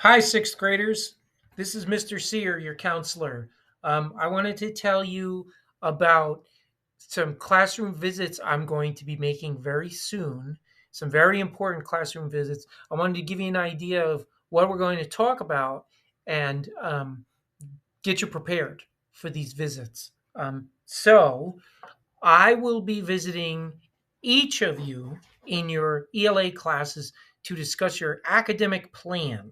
Hi, sixth graders. This is Mr. Sear, your counselor. I wanted to tell you about some classroom visits I'm going to be making very soon. Some very important classroom visits. I wanted to give you an idea of what we're going to talk about and get you prepared for these visits. So, I will be visiting each of you in your ELA classes to discuss your academic plan.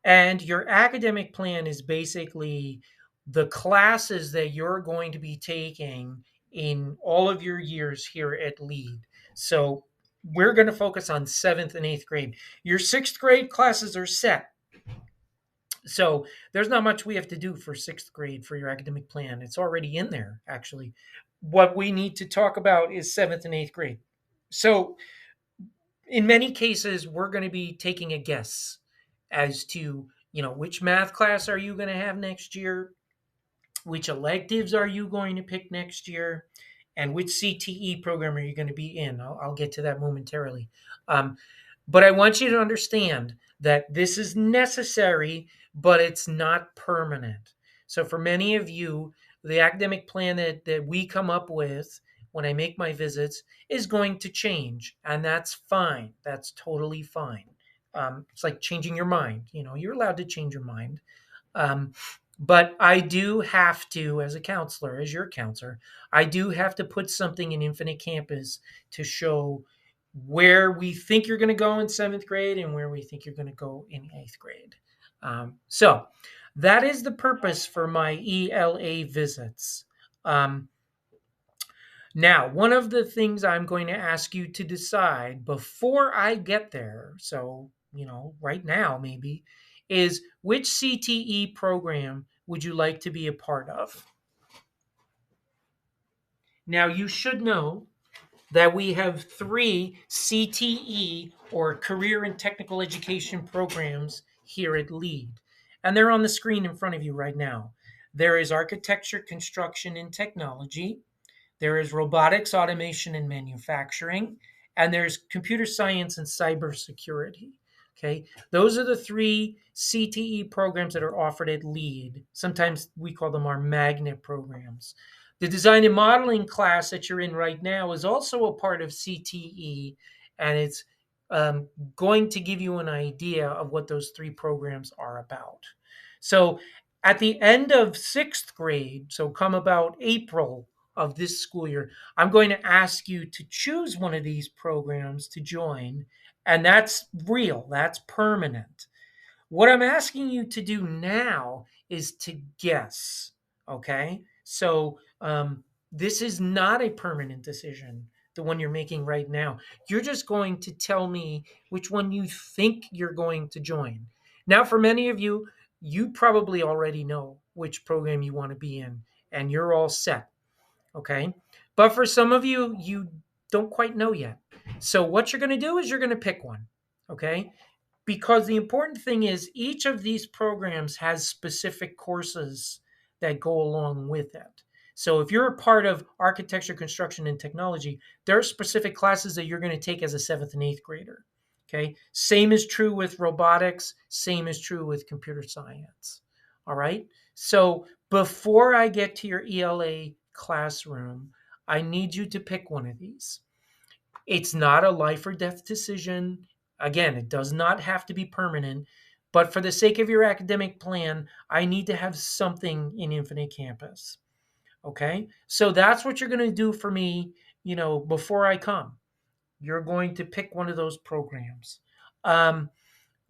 And your academic plan is basically the classes that you're going to be taking in all of your years here at LEAD. So we're going to focus on seventh and eighth grade. Your sixth grade classes are set. So there's not much we have to do for sixth grade for your academic plan. It's already in there, actually. What we need to talk about is seventh and eighth grade. So in many cases, we're going to be taking a guess as to which math class are you going to have next year, which electives are you going to pick next year, and which CTE program are you going to be in. I'll get to that momentarily. um, but I want you to understand that this is necessary, but it's not permanent. So for many of you, the academic plan that we come up with when I make my visits is going to change, and that's fine. That's totally fine. It's like changing your mind. You're allowed to change your mind. Um, but I do have to, as a counselor, as your counselor, I do have to put something in Infinite Campus to show where we think you're going to go in seventh grade and where we think you're going to go in eighth grade. So that is the purpose for my ELA visits. Um, Now, one of the things I'm going to ask you to decide before I get there, so, right now maybe, is which CTE program would you like to be a part of? Now, you should know that we have three CTE or Career and Technical Education programs here at LEAD, and they're on the screen in front of you right now. There is Architecture, Construction, and Technology. There is robotics, automation, and manufacturing, and there's computer science and cybersecurity. Okay, those are the three CTE programs that are offered at LEAD. Sometimes we call them our magnet programs. The design and modeling class that you're in right now is also a part of CTE, and it's going to give you an idea of what those three programs are about. So, at the end of sixth grade, so come about April of this school year, I'm going to ask you to choose one of these programs to join, and that's real, that's permanent. What I'm asking you to do now is to guess, okay? So, this is not a permanent decision, the one you're making right now. You're just going to tell me which one you think you're going to join. Now, for many of you, you probably already know which program you want to be in, and you're all set. Okay. But for some of you, you don't quite know yet. So what you're going to do is you're going to pick one. Okay. Because the important thing is each of these programs has specific courses that go along with it. So if you're a part of architecture, construction, and technology, there are specific classes that you're going to take as a seventh and eighth grader. Okay. Same is true with robotics. Same is true with computer science. All right. So before I get to your ELA classroom, I need you to pick one of these. It's not a life or death decision. Again, it does not have to be permanent, but for the sake of your academic plan, I need to have something in Infinite Campus. Okay? So that's what you're going to do for me, before I come. You're going to pick one of those programs. Um,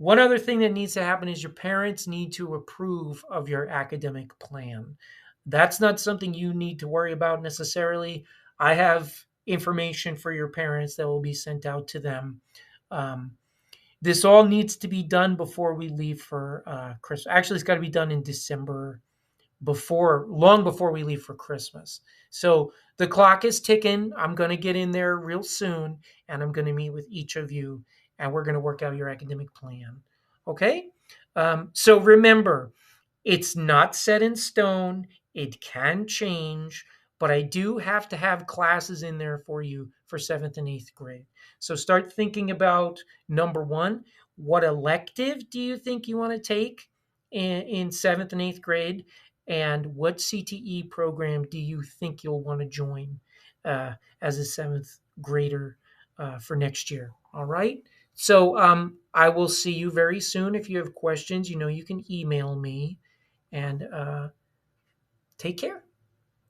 One other thing that needs to happen is your parents need to approve of your academic plan. That's not something you need to worry about necessarily. I have information for your parents that will be sent out to them. Um, this all needs to be done before we leave for Christmas. Actually, it's got to be done in December, long before we leave for Christmas. So the clock is ticking. I'm going to get in there real soon, and I'm going to meet with each of you, and we're going to work out your academic plan. Okay? So remember, it's not set in stone. It can change, but I do have to have classes in there for you for seventh and eighth grade. So start thinking about number one, what elective do you think you want to take in 7th and 8th grade, and what CTE program do you think you'll want to join as a 7th grader for next year. All right. So I will see you very soon. If you have questions, you can email me, and take care.